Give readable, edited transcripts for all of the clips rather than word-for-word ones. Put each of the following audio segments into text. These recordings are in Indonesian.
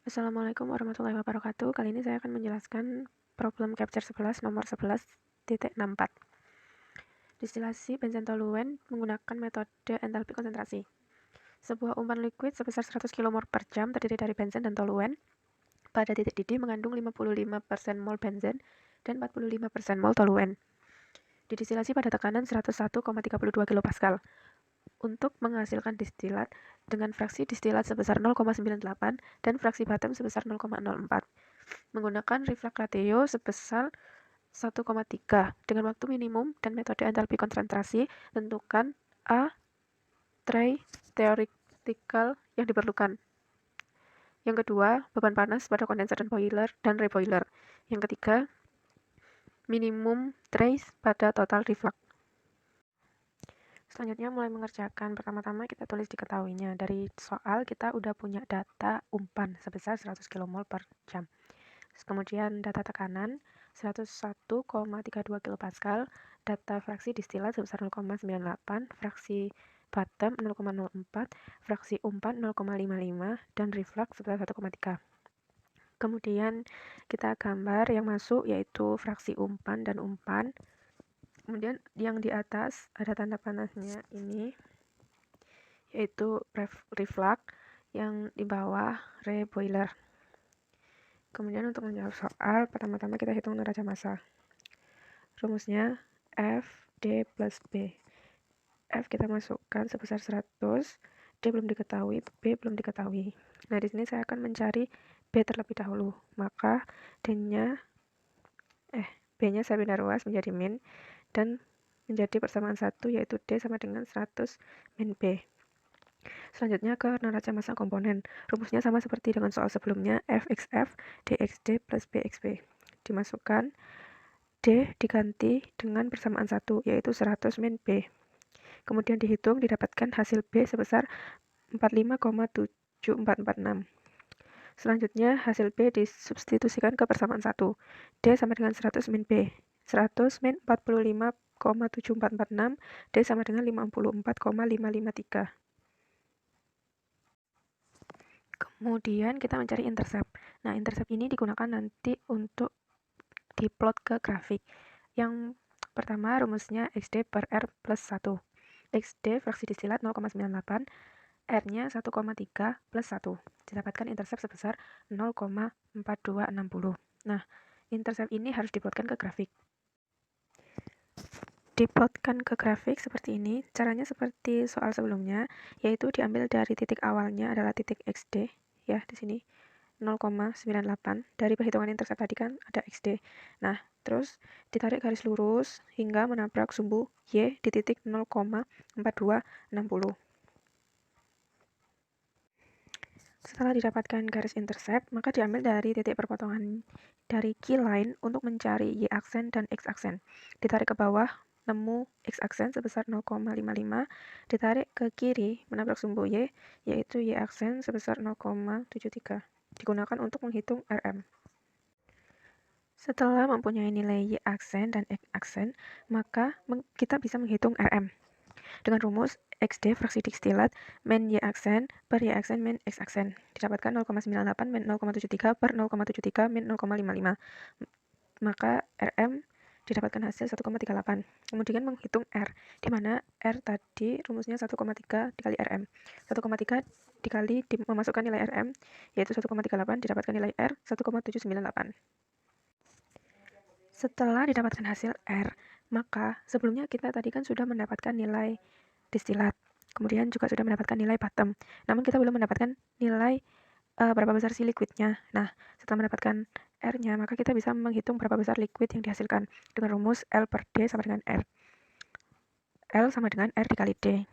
Assalamualaikum warahmatullahi wabarakatuh. Kali ini saya akan menjelaskan problem capture 11 nomor 11.64. Distilasi benzen toluen menggunakan metode entalpi konsentrasi. Sebuah umpan liquid sebesar 100 kmol per jam terdiri dari benzen dan toluen. Pada titik didih mengandung 55% mol benzen dan 45% mol toluen. Didistilasi pada tekanan 101,32 kPa. Untuk menghasilkan distilat dengan fraksi distilat sebesar 0,98 dan fraksi bottom sebesar 0,04. Menggunakan reflux ratio sebesar 1,3 dengan waktu minimum dan metode entalpi konsentrasi, tentukan A. Tray theoretical yang diperlukan. Yang kedua, beban panas pada kondenser dan boiler dan reboiler. Yang ketiga, minimum trace pada total reflux. Selanjutnya mulai mengerjakan. Pertama-tama kita tulis diketahuinya. Dari soal kita udah punya data umpan sebesar 100 kmol per jam. Kemudian data tekanan 101,32 kPa, data fraksi distilat sebesar 0,98, fraksi bottom 0,04, fraksi umpan 0,55, dan reflux sebesar 1,3. Kemudian kita gambar yang masuk yaitu fraksi umpan dan umpan. Kemudian yang di atas ada tanda panasnya ini yaitu reflux, yang di bawah reboiler. Kemudian untuk menjawab soal, pertama-tama kita hitung neraca massa. Rumusnya F D plus B. F kita masukkan sebesar 100, D belum diketahui, B belum diketahui. Nah, di sini saya akan mencari B terlebih dahulu. Maka B-nya saya pindah ruas menjadi min dan menjadi persamaan 1 yaitu D sama dengan 100 min B. Selanjutnya ke neraca massa komponen. Rumusnya sama seperti dengan soal sebelumnya, Fxf dxd plus bxb. Dimasukkan, D diganti dengan persamaan 1, yaitu 100 min B. Kemudian dihitung, didapatkan hasil B sebesar 45,7446. Selanjutnya, hasil B disubstitusikan ke persamaan 1. D sama dengan 100 min B. 100 min 45,7446, D sama dengan 54,553. Kemudian kita mencari intercept. Nah, intercept ini digunakan nanti untuk diplot ke grafik. Yang pertama rumusnya XD per R plus 1. XD fraksi distilat 0,98, R-nya 1,3 plus 1. Didapatkan intercept sebesar 0,4260. Nah, intercept ini harus diplotkan ke grafik. Diplotkan ke grafik seperti ini. Caranya seperti soal sebelumnya, yaitu diambil dari titik awalnya adalah titik XD, ya di sini 0,98. Dari perhitungan intercept tadi kan ada XD. Nah, terus ditarik garis lurus hingga menabrak sumbu Y di titik 0,4260. Setelah didapatkan garis intercept, maka diambil dari titik perpotongan dari key line untuk mencari Y aksen dan X aksen. Ditarik ke bawah, nemu X aksen sebesar 0,55, ditarik ke kiri menabrak sumbu Y, yaitu Y aksen sebesar 0,73. Digunakan untuk menghitung RM. Setelah mempunyai nilai Y aksen dan X aksen, maka kita bisa menghitung RM. Dengan rumus XD fraksi distilat min Y aksen per Y aksen min X aksen. Didapatkan 0,98 min 0,73 per 0,73 min 0,55. Maka RM didapatkan hasil 1,38. Kemudian menghitung R, di mana R tadi rumusnya 1,3 dikali RM. 1,3 dikali memasukkan nilai RM, yaitu 1,38, didapatkan nilai R 1,798. Setelah didapatkan hasil R, maka sebelumnya kita tadi kan sudah mendapatkan nilai distilat. Kemudian juga sudah mendapatkan nilai bottom. Namun kita belum mendapatkan nilai berapa besar si liquidnya. Nah, setelah mendapatkan R-nya, maka kita bisa menghitung berapa besar liquid yang dihasilkan dengan rumus L per D sama dengan R. L sama dengan R dikali D.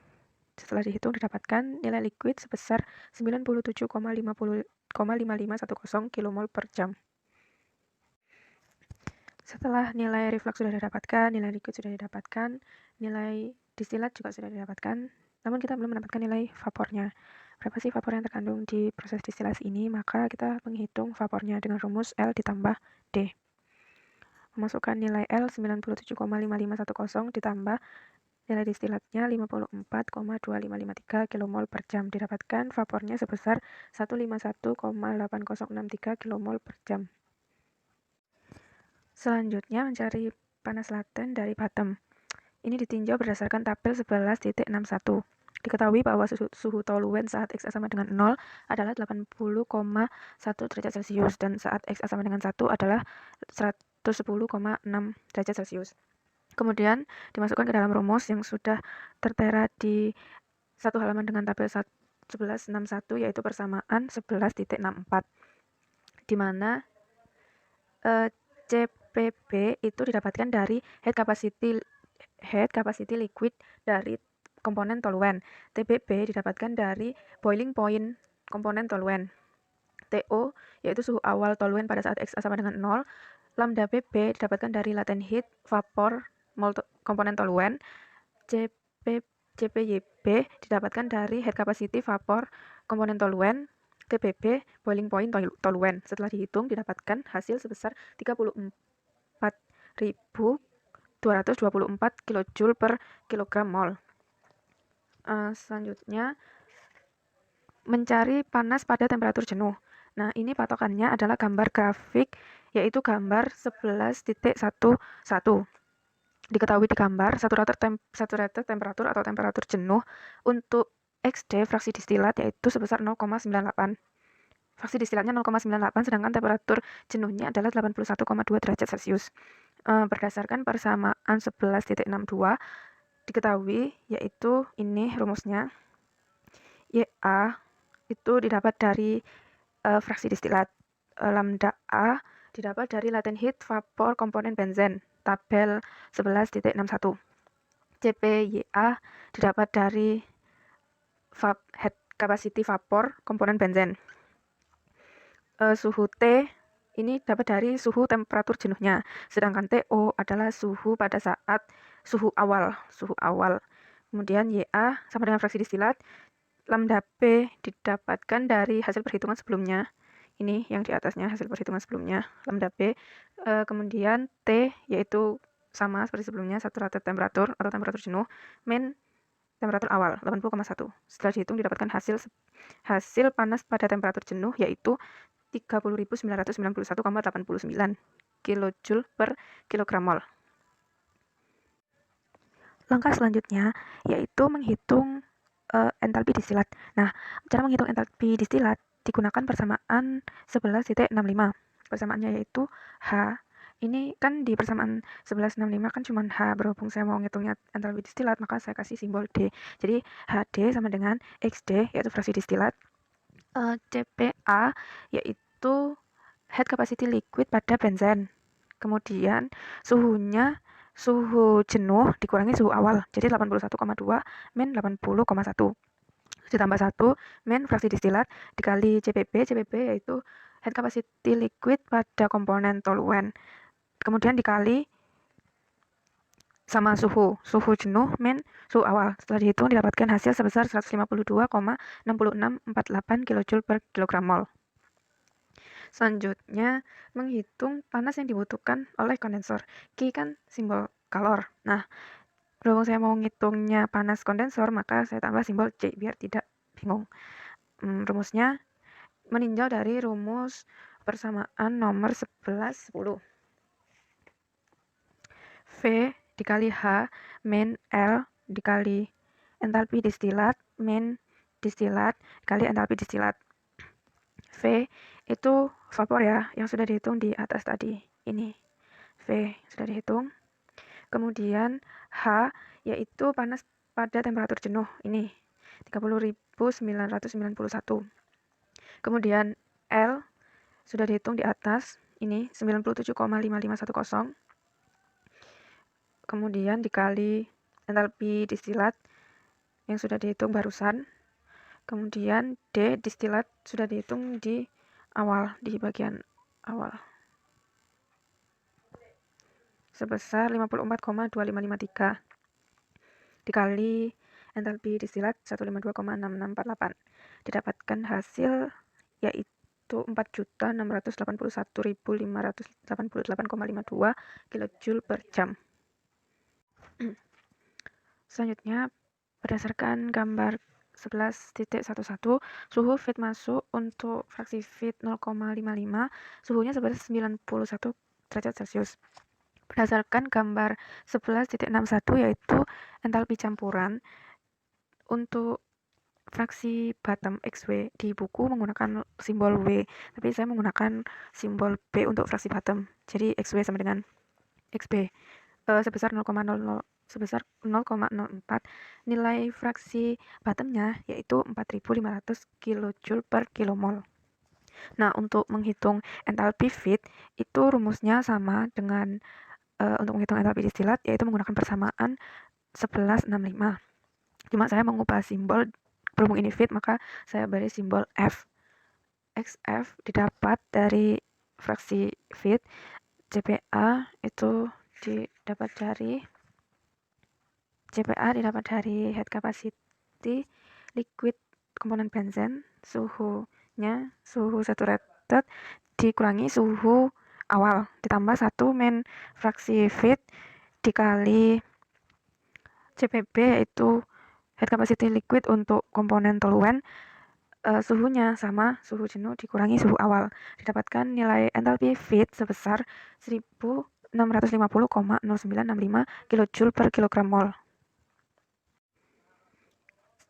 Setelah dihitung didapatkan nilai liquid sebesar 97,5510 kmol per jam. Setelah nilai reflux sudah didapatkan, nilai liquid sudah didapatkan, nilai distilat juga sudah didapatkan, namun kita belum mendapatkan nilai vapornya. Berapa sih vapor yang terkandung di proses distilasi ini? Maka kita menghitung vapornya dengan rumus L ditambah D. Memasukkan nilai L 97,5510 ditambah Nilai distilatnya 54,2553 kmol per jam. Didapatkan vapornya sebesar 151,8063 kmol per jam. Selanjutnya mencari panas laten dari bottom. Ini ditinjau berdasarkan tabel 11.61. Diketahui bahwa suhu toluen saat Xa sama dengan 0 adalah 80,1 derajat Celcius dan saat Xa sama dengan 1 adalah 110,6 derajat Celcius. Kemudian dimasukkan ke dalam rumus yang sudah tertera di satu halaman dengan tabel 1161, yaitu persamaan 11.64, di mana CPB itu didapatkan dari head capacity liquid dari komponen toluen. TBB didapatkan dari boiling point komponen toluen. TO yaitu suhu awal toluen pada saat Xa sama dengan 0. Lambda BB didapatkan dari latent heat vapor komponen toluen. CPYB didapatkan dari head capacity vapor komponen toluen. TBB boiling point toluen. Setelah dihitung didapatkan hasil sebesar 34.224 kJ per kilogram mol. Selanjutnya mencari panas pada temperatur jenuh. Nah, ini patokannya adalah gambar grafik, yaitu gambar 11.11. Diketahui di gambar saturated temperatur atau temperatur jenuh untuk XD fraksi distilat yaitu sebesar 0,98. Fraksi distilatnya 0,98, sedangkan temperatur jenuhnya adalah 81,2 derajat Celcius. Berdasarkan persamaan 11.62 diketahui yaitu ini rumusnya. Ya itu didapat dari fraksi distilat. Lambda A didapat dari latent heat vapor komponen benzen, tabel 11.61. CPYA didapat dari head capacity vapor komponen benzen. Suhu T ini dapat dari suhu temperatur jenuhnya, sedangkan TO adalah suhu pada saat suhu awal. Kemudian YA sama dengan fraksi distilat. Lambda P didapatkan dari hasil perhitungan sebelumnya. Ini yang di atasnya hasil perhitungan sebelumnya, lambda P. Kemudian T yaitu sama seperti sebelumnya, saturated temperatur atau temperatur jenuh, min temperatur awal 80,1. Setelah dihitung didapatkan hasil panas pada temperatur jenuh yaitu 30.991,89 kJ per kilogram mol. Langkah selanjutnya yaitu menghitung entalpi distilat. Nah, cara menghitung entalpi distilat digunakan persamaan 11.65. Persamaannya yaitu H. Ini kan di persamaan 1165 kan cuma H, berhubung saya mau ngitungnya entalpi distilat, maka saya kasih simbol D. Jadi HD sama dengan XD, yaitu fraksi distilat. CPA yaitu head capacity liquid pada benzen. Kemudian suhunya suhu jenuh dikurangi suhu awal, jadi 81,2 min 80,1 ditambah 1 min fraksi distilat dikali CPB yaitu head capacity liquid pada komponen toluen, kemudian dikali sama suhu jenuh min suhu awal. Setelah dihitung didapatkan hasil sebesar 152,6648 kJ per kilogram mol. Selanjutnya, menghitung panas yang dibutuhkan oleh kondensor. Q kan simbol kalor. Nah, berhubung saya mau ngitungnya panas kondensor, maka saya tambah simbol C biar tidak bingung. Rumusnya meninjau dari rumus persamaan nomor 1110. V dikali H min L dikali entalpi distilat min distilat dikali entalpi distilat. V itu vapor ya, yang sudah dihitung di atas tadi. Ini V sudah dihitung. Kemudian H yaitu panas pada temperatur jenuh. Ini 30.991. Kemudian L sudah dihitung di atas. Ini 97,5510. Kemudian dikali entalpi distilat yang sudah dihitung barusan. Kemudian D distilat sudah dihitung di awal, di bagian awal, sebesar 54,2553 dikali entalpi distilat 152,6648. Didapatkan hasil yaitu 4.681.588,52 kJ per jam. Selanjutnya, berdasarkan gambar 11.11, suhu feed masuk untuk fraksi feed 0,55, suhunya sebesar 91 derajat Celcius. Berdasarkan gambar 11.61, yaitu entalpi campuran untuk fraksi bottom XW di buku menggunakan simbol W, tapi saya menggunakan simbol B untuk fraksi bottom. Jadi XW sama dengan XB sebesar 0,04. Nilai fraksi bottomnya yaitu 4.500 kJ per kilomol. Nah, untuk menghitung entalpi feed itu rumusnya sama dengan untuk menghitung entalpi distilat, yaitu menggunakan persamaan 1165. Cuma saya mengubah simbol, berhubung ini feed maka saya beri simbol F. XF didapat dari fraksi feed, CPA itu didapat dari head capacity liquid komponen benzen, suhunya suhu saturated dikurangi suhu awal ditambah 1 min fraksi feed dikali CPB, yaitu head capacity liquid untuk komponen toluen, suhunya sama suhu jenuh dikurangi suhu awal, didapatkan nilai entalpi feed sebesar 1650,0965 kJ per kilogram mol.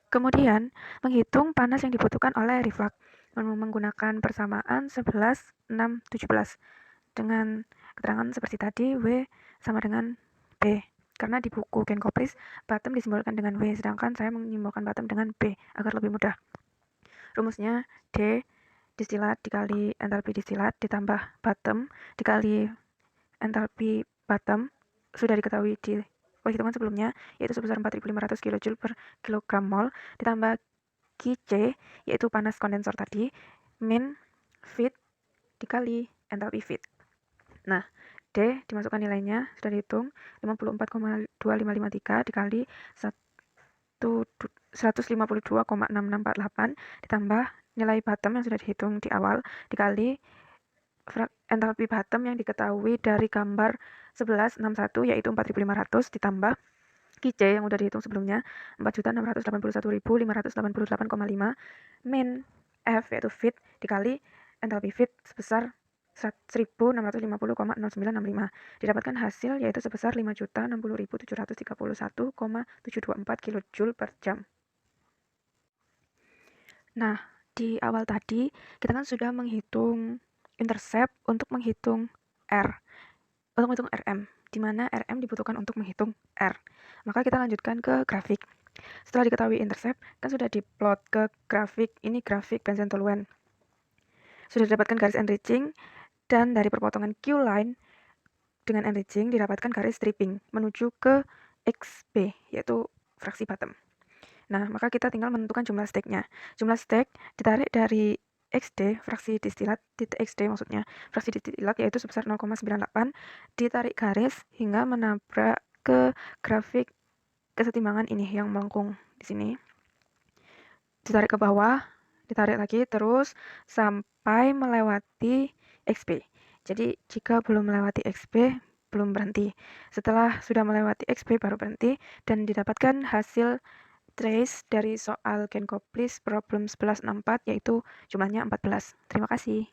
Kemudian, menghitung panas yang dibutuhkan oleh reflux menggunakan persamaan 11,6,17 dengan keterangan seperti tadi, W sama dengan B. Karena di buku Genkoplis, bottom disimbolkan dengan W, sedangkan saya menyimbolkan bottom dengan B agar lebih mudah. Rumusnya D distilat dikali entalpi distilat ditambah bottom dikali entalpi bottom sudah diketahui di perhitungan sebelumnya, yaitu sebesar 4.500 kJ per kilogram mol ditambah QC, yaitu panas kondensor tadi, min feed dikali entalpi feed. Nah, D dimasukkan nilainya, sudah dihitung 54,2553 dikali 152,6648 ditambah nilai bottom yang sudah dihitung di awal dikali entalpi bottom yang diketahui dari gambar 1161, yaitu 4.500 ditambah QC yang sudah dihitung sebelumnya 4.681.588,5 min F yaitu feed dikali entalpi feed sebesar 1650,0965, didapatkan hasil yaitu sebesar 5.060.731,724 kJ per jam. Nah, di awal tadi kita kan sudah menghitung intercept untuk menghitung RM, di mana RM dibutuhkan untuk menghitung R. Maka kita lanjutkan ke grafik. Setelah diketahui intercept, kan sudah diplot ke grafik, ini grafik benzen toluen. Sudah didapatkan garis enriching, dan dari perpotongan Q-line dengan enriching didapatkan garis stripping menuju ke XB, yaitu fraksi bottom. Nah, maka kita tinggal menentukan jumlah stage-nya. Jumlah stage ditarik dari XD, fraksi distilat, titik XD maksudnya, fraksi distilat yaitu sebesar 0,98, ditarik garis hingga menabrak ke grafik kesetimbangan ini yang melengkung di sini. Ditarik ke bawah, ditarik lagi terus sampai melewati XB. Jadi jika belum melewati XB, belum berhenti. Setelah sudah melewati XB baru berhenti dan didapatkan hasil trace dari soal Genkoplis problem 1164, yaitu jumlahnya 14. Terima kasih.